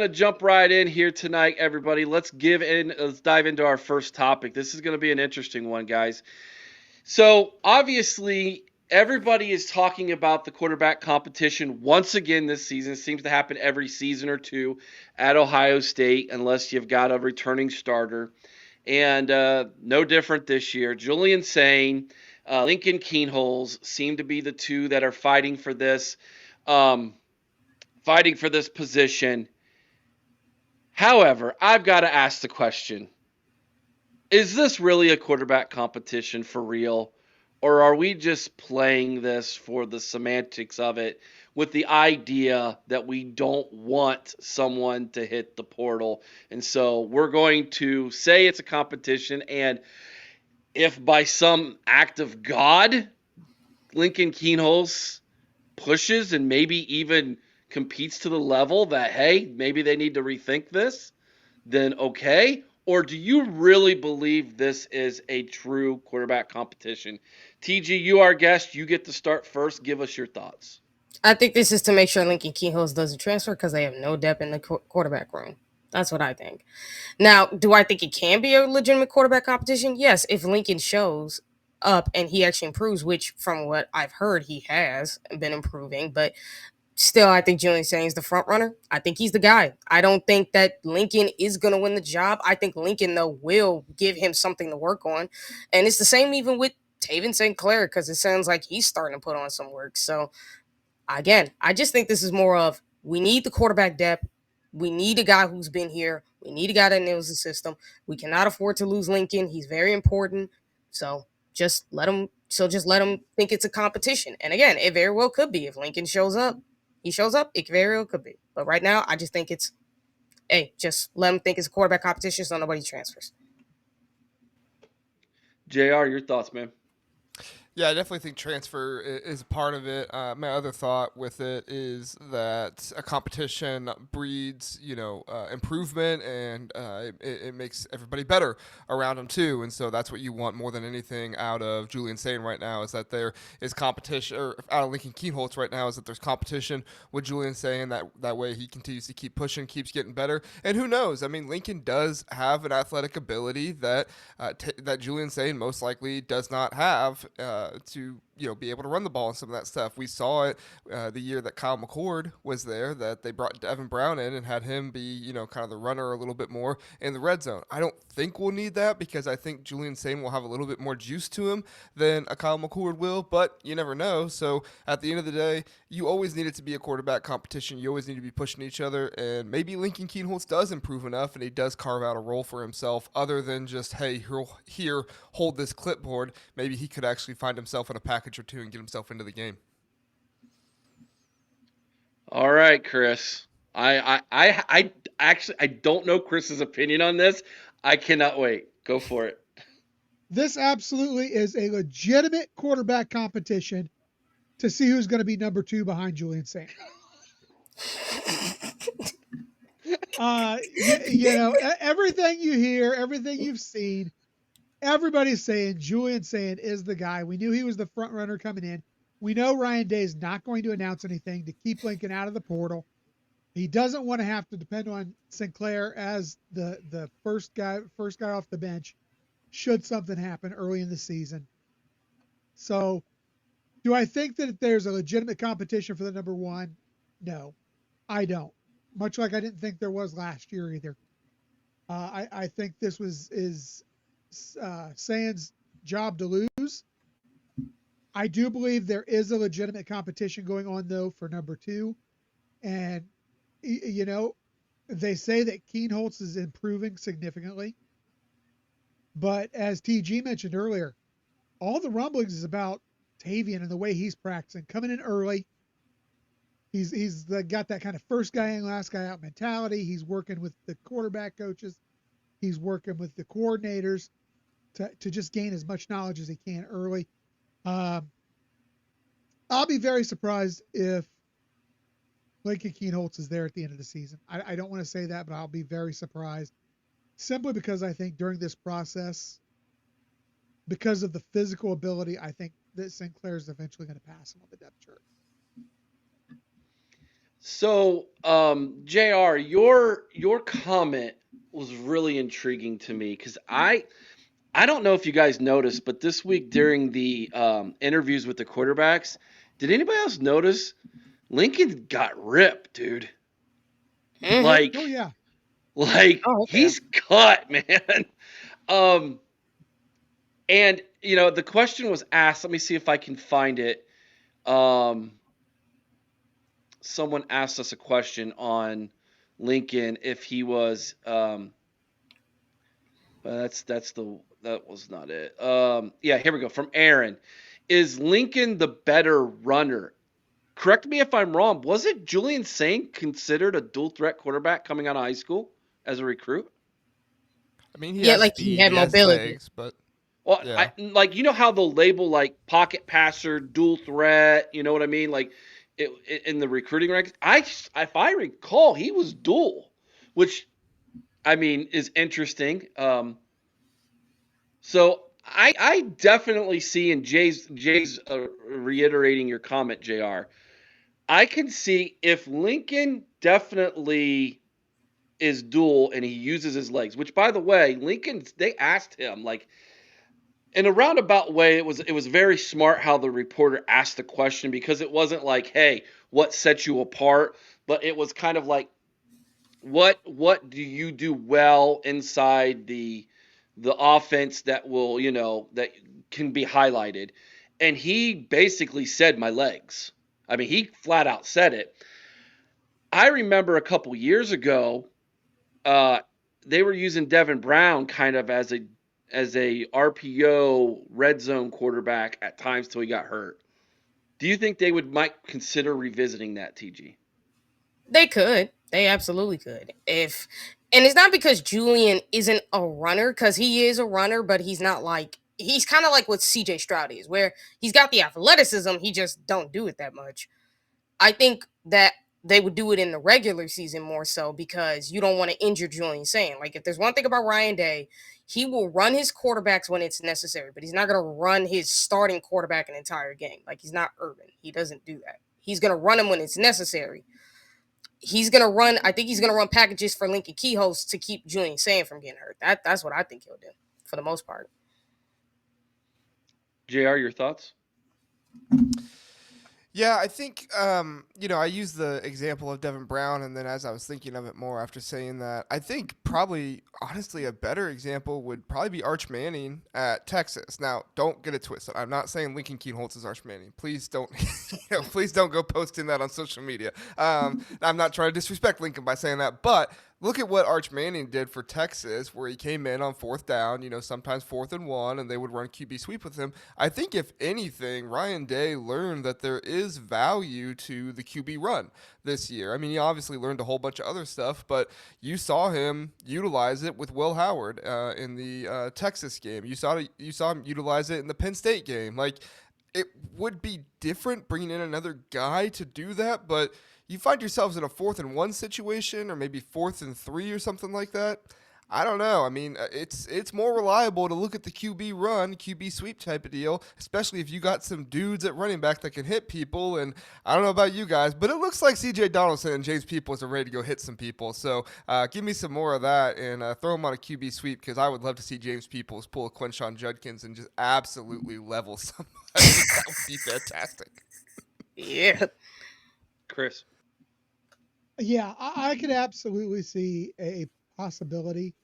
to jump right in here tonight, everybody. Let's dive into our first topic. This is going to be an interesting one, guys. So, obviously, everybody is talking about the quarterback competition once again this season. It seems to happen every season or two at Ohio State, unless you've got a returning starter. And no different this year. Julian Sayin, Lincoln Keinholz seem to be the two that are um, fighting for this position. However, I've got to ask the question: is this really a quarterback competition for real? Or are we just playing this for the semantics of it with the idea that we don't want someone to hit the portal? And so we're going to say it's a competition. And if by some act of God, Lincoln Keenholz pushes and maybe even competes to the level that, hey, maybe they need to rethink this, then okay. Or do you really believe this is a true quarterback competition? TG, you are our guest. You get to start first. Give us your thoughts. I think this is to make sure Lincoln Keinholz doesn't transfer because they have no depth in the quarterback room. That's what I think. Now, do I think it can be a legitimate quarterback competition? Yes, if Lincoln shows up and he actually improves, which from what I've heard he has been improving, but still I think Julian Sayin is the front runner. I think he's the guy. I don't think that Lincoln is going to win the job. I think Lincoln though will give him something to work on. And it's the same even with Taven St. Clair because it sounds like he's starting to put on some work. So again, I just think this is more of we need the quarterback depth. We need a guy who's been here. We need a guy that knows the system. We cannot afford to lose Lincoln. He's very important. So just let him think it's a competition. And again, it very well could be if Lincoln shows up. He shows up. It very well could be. But right now, I just think it's just let him think it's a quarterback competition so nobody transfers. JR, your thoughts, man. Yeah, I definitely think transfer is part of it. My other thought with it is that a competition breeds, improvement, and it makes everybody better around them too. And so that's what you want more than anything out of Julian saying right now is that there is competition, or out of Lincoln Keenholz right now is that there's competition with Julian saying that way he continues to keep pushing, keeps getting better. And who knows? I mean, Lincoln does have an athletic ability that that Julian saying most likely does not have. To be able to run the ball and some of that stuff. We saw it the year that Kyle McCord was there, that they brought Devin Brown in and had him be kind of the runner a little bit more in the red zone. I don't think we'll need that because I think Julian Sayin will have a little bit more juice to him than a Kyle McCord will, but you never know. So at the end of the day, you always need it to be a quarterback competition. You always need to be pushing each other, and maybe Lincoln Keenholz does improve enough and he does carve out a role for himself other than just, hey, here, hold this clipboard. Maybe he could actually find himself in a package or two and get himself into the game. All right, Chris. I actually I don't know Chris's opinion on this. I cannot wait. Go for it. This absolutely is a legitimate quarterback competition to see who's going to be number two behind Julian Sayin. Everything you hear, everything you've seen, everybody's saying Julian Sayin is the guy. We knew he was the front runner coming in. We know Ryan Day is not going to announce anything to keep Lincoln out of the portal. He doesn't want to have to depend on Sinclair as the first guy off the bench should something happen early in the season. So, do I think that there's a legitimate competition for the number one? No, I don't. Much like I didn't think there was last year either. I think this is Sayin's job to lose. I do believe there is a legitimate competition going on though for number two, and they say that Keinholz is improving significantly, but as TG mentioned earlier, all the rumblings is about Tavian and the way he's practicing, coming in early. He's got that kind of first guy in, last guy out mentality. He's working with the quarterback coaches. He's working with the coordinators to just gain as much knowledge as he can early. I'll be very surprised if Lincoln Keinholz is there at the end of the season. I don't want to say that, but I'll be very surprised simply because I think during this process, because of the physical ability, I think that Sinclair is eventually going to pass him on the depth chart. So, Jr., your comment was really intriguing to me because I don't know if you guys noticed, but this week during the interviews with the quarterbacks, did anybody else notice Lincoln got ripped, dude? Mm-hmm. Oh Like, yeah. like Oh, okay. he's cut, man. Um, and the question was asked. Let me see if I can find it. Um, Someone asked us a question on Lincoln if he was but that was not it. Yeah, here we go from Aaron. Is Lincoln the better runner? Correct me if I'm wrong. Was it Julian Sayin considered a dual threat quarterback coming out of high school as a recruit? I mean, he Yeah, has like he speed, had he has mobility. legs, but Well, I yeah. like how they'll label like pocket passer, dual threat. You know what I mean? Like in the recruiting ranks. If I recall, he was dual, which I mean is interesting. So I definitely see, and Jay's reiterating your comment, Jr. I can see if Lincoln definitely is dual and he uses his legs. Which, by the way, Lincoln they asked him like in a roundabout way. It was very smart how the reporter asked the question because it wasn't like, hey, what sets you apart, but it was kind of like what do you do well inside the offense that will that can be highlighted, and he basically said my legs. I mean, he flat out said it. I remember a couple years ago, uh, they were using Devin Brown kind of as a RPO red zone quarterback at times till he got hurt. Do you think they might consider revisiting that, TG? They could. They absolutely could. If and it's not because Julian isn't a runner, because he is a runner, but he's not like he's kind of like what CJ Stroud is, where he's got the athleticism, he just don't do it that much. I think that they would do it in the regular season more so because you don't want to injure Julian saying. Like if there's one thing about Ryan Day, he will run his quarterbacks when it's necessary, but he's not gonna run his starting quarterback an entire game. Like he's not Urban. He doesn't do that. He's gonna run him when it's necessary. He's gonna run. I think he's gonna run packages for Lincoln Keyhost to keep Julian Sand from getting hurt. That's what I think he'll do for the most part. JR, your thoughts? Yeah, I think I used the example of Devin Brown, and then as I was thinking of it more after saying that, I think probably honestly a better example would probably be Arch Manning at Texas. Now, don't get it twisted. I'm not saying Lincoln Keinholz is Arch Manning. Please don't, please don't go posting that on social media. I'm not trying to disrespect Lincoln by saying that, but look at what Arch Manning did for Texas, where he came in on fourth down, sometimes 4th and 1, and they would run QB sweep with him. I think, if anything, Ryan Day learned that there is value to the QB run this year. I mean, he obviously learned a whole bunch of other stuff, but you saw him utilize it with Will Howard in the Texas game. You saw him utilize it in the Penn State game. Like, it would be different bringing in another guy to do that, but you find yourselves in a 4th and 1 situation, or maybe 4th and 3 or something like that. I don't know. I mean, it's more reliable to look at the QB run, QB sweep type of deal, especially if you got some dudes at running back that can hit people. And I don't know about you guys, but it looks like C.J. Donaldson and James Peoples are ready to go hit some people. So give me some more of that and throw him on a QB sweep, because I would love to see James Peoples pull a Quinshon Judkins and just absolutely level somebody. That would be fantastic. Yeah. Chris. Yeah, I could absolutely see a possibility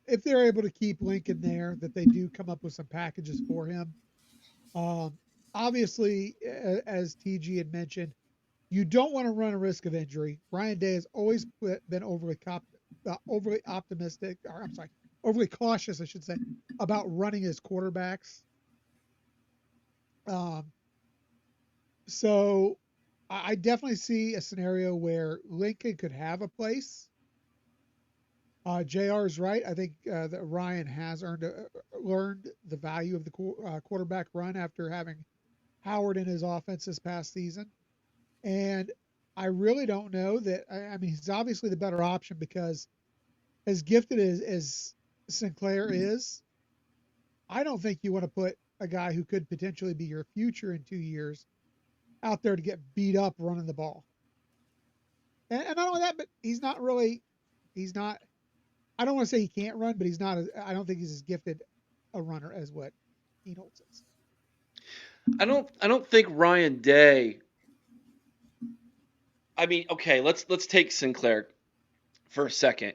if they're able to keep Lincoln there, that they do come up with some packages for him. Um, Obviously, as TG had mentioned, you don't want to run a risk of injury. Ryan Day has always been overly optimistic, or I'm sorry, overly cautious, I should say, about running his quarterbacks. Um, so I definitely see a scenario where Lincoln could have a place. Jr. is right. I think that Ryan has learned the value of the quarterback run after having Howard in his offense this past season. And I really don't know that. I mean, he's obviously the better option because as gifted as Sinclair is, I don't think you want to put a guy who could potentially be your future in 2 years out there to get beat up running the ball. And not only that, but he's not really, he's not. I don't want to say he can't run, but he's not. I don't think he's as gifted a runner as what Keinholz is. I don't think Ryan Day. I mean, okay, let's take Sinclair for a second.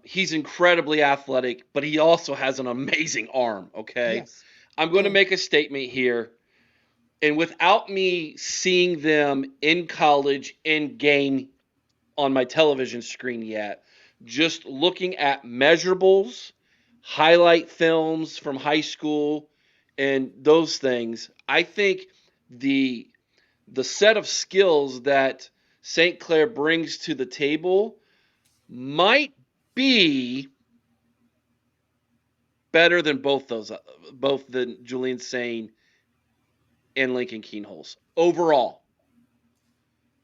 He's incredibly athletic, but he also has an amazing arm. Okay, Yes. I'm going to Mm. make a statement here, and without me seeing them in college in game on my television screen yet, just looking at measurables, highlight films from high school, and those things, I think the the set of skills that St. Clair brings to the table might be better than both the Julian Sayin and Lincoln Keinholz overall.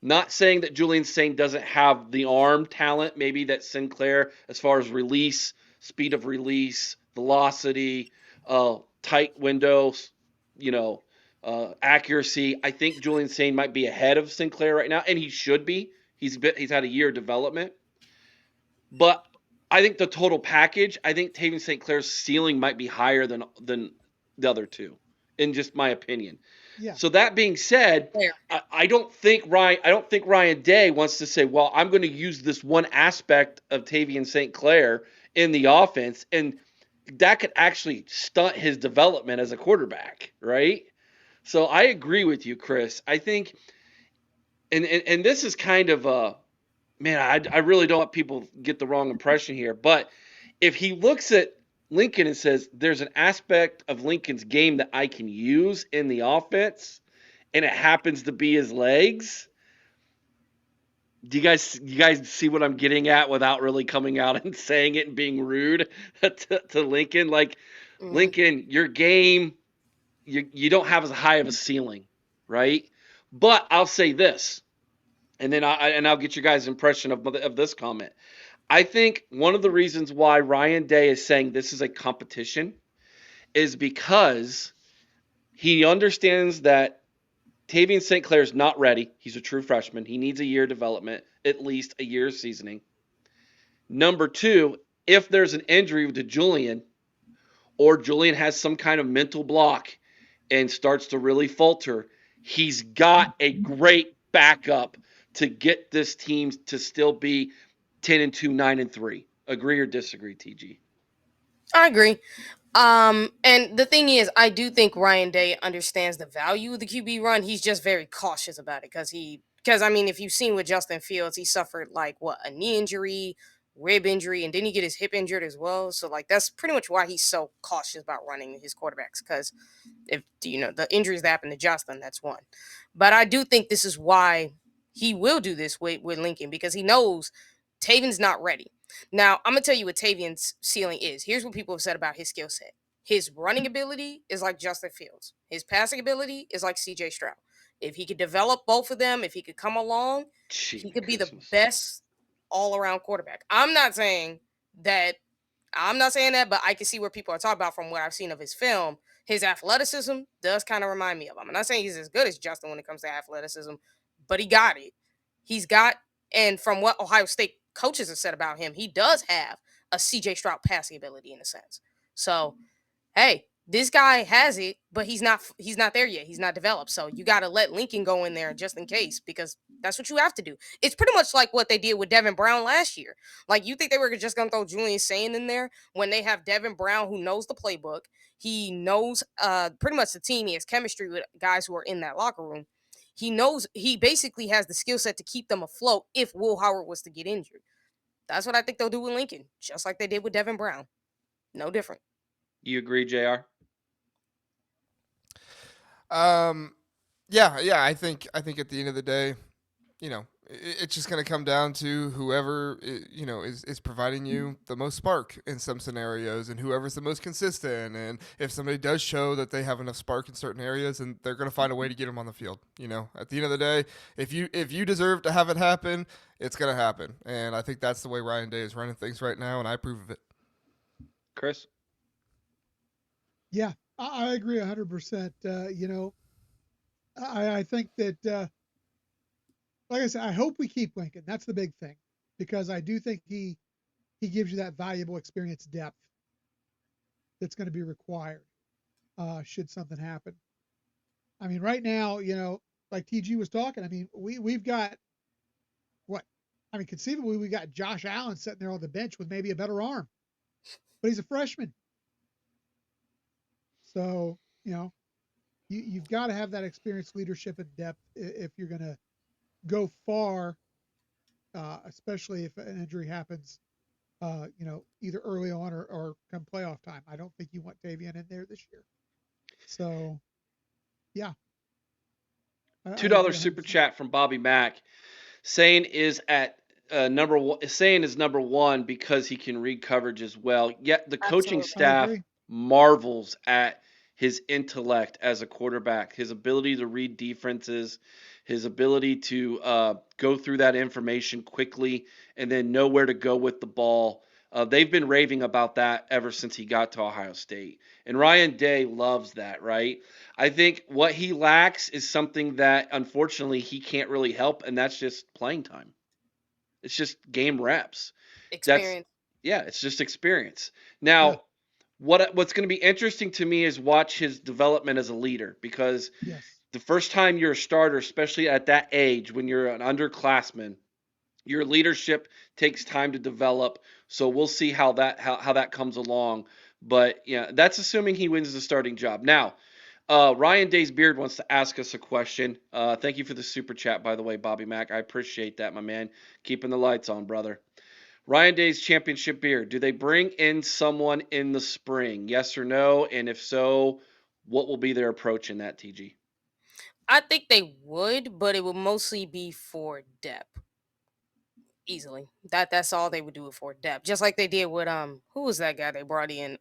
Not saying that Julian Sayin doesn't have the arm talent, maybe that Sinclair, as far as release, speed of release, velocity, tight windows, you know, accuracy. I think Julian Sayin might be ahead of Sinclair right now, and he should be. He's had a year of development, but I think the total package, I think Taven St. Clair's ceiling might be higher than the other two, in just my opinion. Yeah. So that being said, Fair. I don't think Ryan Day wants to say, well, I'm going to use this one aspect of Tavian St. Clair in the offense, and that could actually stunt his development as a quarterback, right? So I agree with you, Chris. I think, and this is kind of a man. I really don't want people get the wrong impression here, but if he looks at Lincoln and says, "There's an aspect of Lincoln's game that I can use in the offense," and it happens to be his legs. Do you guys see what I'm getting at without really coming out and saying it and being rude to Lincoln? Like Mm. Lincoln, your game, you don't have as high of a ceiling, right? But I'll say this, and then I'll get your guys' impression of this comment. I think one of the reasons why Ryan Day is saying this is a competition is because he understands that Tavian St. Clair is not ready. He's a true freshman. He needs a year of development, at least a year of seasoning. Number two, if there's an injury to Julian, or Julian has some kind of mental block and starts to really falter, he's got a great backup to get this team to still be 10-2, 9-3. Agree or disagree, TG? I agree. And the thing is, I do think Ryan Day understands the value of the QB run. He's just very cautious about it because I mean, if you've seen with Justin Fields, he suffered like what, a knee injury, rib injury, and didn't he get his hip injured as well? So like that's pretty much why he's so cautious about running his quarterbacks because if the injuries that happen to Justin, that's one. But I do think this is why he will do this with Lincoln because he knows Taven's not ready. Now I'm gonna tell you what Tavian's ceiling is. Here's what people have said about his skill set. His running ability is like Justin Fields. His passing ability is like CJ Stroud. If he could develop both of them, if he could come along, he Gee, could be the Christmas. best all around quarterback. That I'm not saying that, but I can see where people are talking about from what I've seen of his film. His athleticism does kind of remind me of him. I'm not saying he's as good as Justin when it comes to athleticism, but he got it. He's got, and from what Ohio State coaches have said about him, he does have a CJ Stroud passing ability in a sense. So hey, this guy has it, but he's not there yet. He's not developed. So you got to let Lincoln go in there just in case because that's what you have to do. It's pretty much like what they did with Devin Brown last year. Like you think they were just going to throw Julian Sayin in there when they have Devin Brown who knows the playbook. He knows pretty much the team. He has chemistry with guys who are in that locker room. He basically has the skill set to keep them afloat if Will Howard was to get injured. That's what I think they'll do with Lincoln, just like they did with Devin Brown. No different. You agree, JR? Um, yeah. I think at the end of the day, it's just going to come down to whoever is providing you the most spark in some scenarios, and whoever's the most consistent. And if somebody does show that they have enough spark in certain areas, and they're going to find a way to get them on the field. At the end of the day, if you deserve to have it happen, it's going to happen. And I think that's the way Ryan Day is running things right now, and I approve of it. Chris? Yeah, I agree 100%. I think that like I said, I hope we keep Lincoln. That's the big thing, because I do think he gives you that valuable experience depth that's going to be required should something happen. I mean, right now, like TG was talking. I mean, we've got what? I mean, conceivably, we got Josh Allen sitting there on the bench with maybe a better arm, but he's a freshman. So you've got to have that experience, leadership, and depth if you're going to go far, especially if an injury happens. Either early on or come playoff time. I don't think you want Tavian in there this year. So, yeah, I $2 agree super 100%. chat from Bobby Mack. Sayin is at number one. Sayin is number one because he can read coverage as well. Yet the coaching Absolutely. I staff agree. marvels at his intellect as a quarterback, his ability to read defenses, his ability to go through that information quickly and then know where to go with the ball. They've been raving about that ever since he got to Ohio State. And Ryan Day loves that, right? I think what he lacks is something that unfortunately he can't really help, and that's just playing time. It's just game reps. That's Experience. yeah, it's just experience. Yeah. Now, what's going to be interesting to me is watch his development as a leader because Yes. the first time you're a starter, especially at that age when you're an underclassman, your leadership takes time to develop. So we'll see how that comes along. But yeah, that's assuming he wins the starting job. Now, Ryan Day's Beard wants to ask us a question. Thank you for the super chat, by the way, Bobby Mack. I appreciate that, my man. Keeping the lights on, brother. Ryan Day's Championship Beard. Do they bring in someone in the spring? Yes or no? And if so, what will be their approach in that, TG? I think they would, but it would mostly be for depth. Easily. That's all they would do it for, depth. Just like they did with who was that guy they brought in?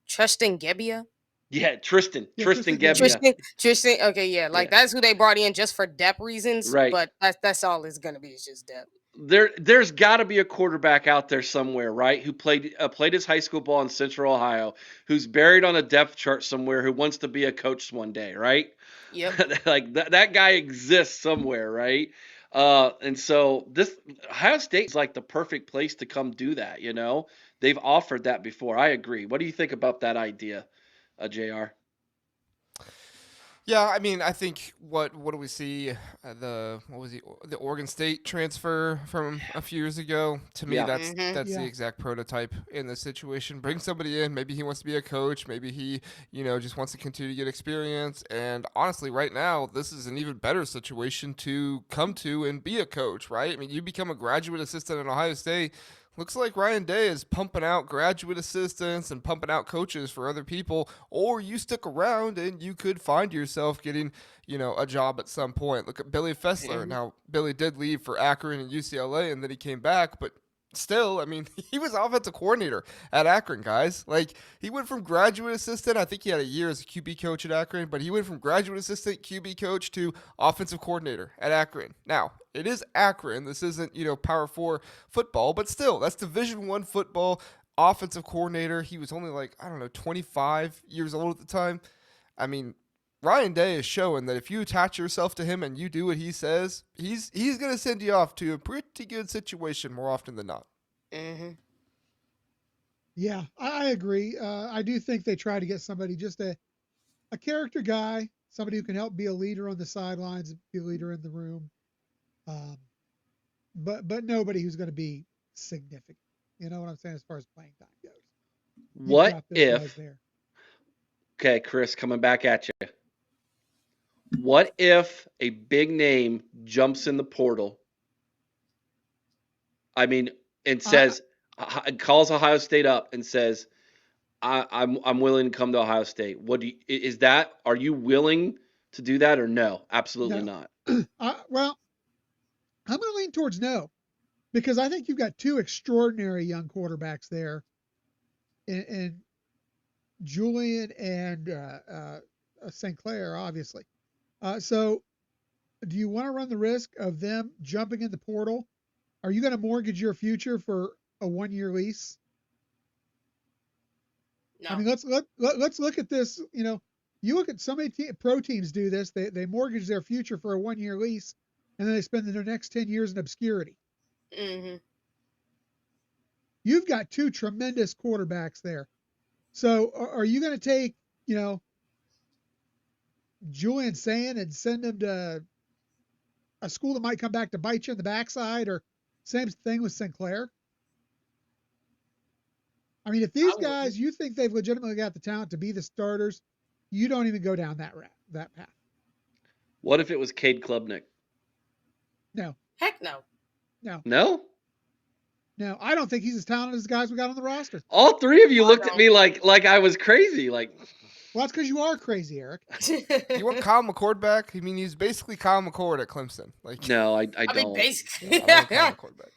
Tristan Gebbia? Yeah, Tristan. Yeah, Tristan Tristan Gebbia. Gebbia. Tristan, okay, yeah, like Yeah, that's who they brought in just for depth reasons, right. but that's all it's gonna be, is just depth. There's got to be a quarterback out there somewhere, right? Who played his high school ball in Central Ohio, who's buried on a depth chart somewhere, who wants to be a coach one day, right? Yep. Like that guy exists somewhere, right? And so this Ohio State is like the perfect place to come do that. They've offered that before. I agree. What do you think about that idea, Jr.? Yeah, I mean, I think what do we see? The Oregon State transfer from a few years ago. To me, Yeah, Mm-hmm. that's the Yeah. exact prototype in this situation. Bring somebody in. Maybe he wants to be a coach. Maybe he, just wants to continue to get experience. And honestly, right now, this is an even better situation to come to and be a coach. Right? I mean, you become a graduate assistant at Ohio State. Looks like Ryan Day is pumping out graduate assistants and pumping out coaches for other people, or you stick around and you could find yourself getting, a job at some point. Look at Billy Fessler. Mm-hmm. Now, Billy did leave for Akron and UCLA, and then he came back, but still, I mean, he was offensive coordinator at Akron, guys. Like, he went from graduate assistant, I think he had a year as a QB coach at Akron, but he went from graduate assistant, QB coach to offensive coordinator at Akron. Now, it is Akron. This isn't, Power 4 football, but still, that's Division 1 football, offensive coordinator. He was only like, I don't know, 25 years old at the time. I mean, Ryan Day is showing that if you attach yourself to him and you do what he says, he's going to send you off to a pretty good situation more often than not. Mm-hmm. Yeah, I agree. I do think they try to get somebody, just a character guy, somebody who can help be a leader on the sidelines, be a leader in the room. Um, but nobody who's going to be significant. You know what I'm saying, as far as playing time goes. You've What got those guys if? there. Okay, Chris, coming back at you. What if a big name jumps in the portal? I mean, and I, says, calls Ohio State up and says, I'm willing to come to Ohio State. What do you, is that? Are you willing to do that or no? Absolutely no. not. Well, I'm going to lean towards no, because I think you've got two extraordinary young quarterbacks there, in Julian and St. Clair, obviously. So, do you want to run the risk of them jumping in the portal? Are you going to mortgage your future for a 1-year lease? I No. mean, let's look at this. You look at so many pro teams do this. They mortgage their future for a 1-year lease. and then they spend their next 10 years in obscurity. Mm-hmm. You've got two tremendous quarterbacks there. So are you going to take, Julian Sayin and send him to a school that might come back to bite you in the backside, or same thing with Sinclair? I mean, if these guys, you think they've legitimately got the talent to be the starters, you don't even go down that path. What if it was Cade Klubnik? No. Heck no. No. No? No, I don't think he's as talented as the guys we got on the roster. All three of you looked at me like I was crazy. Like, well, that's because you are crazy, Eric. You want Kyle McCord back? I mean, he's basically Kyle McCord at Clemson. Like, no, I don't. I mean, basically. I want Kyle McCord back.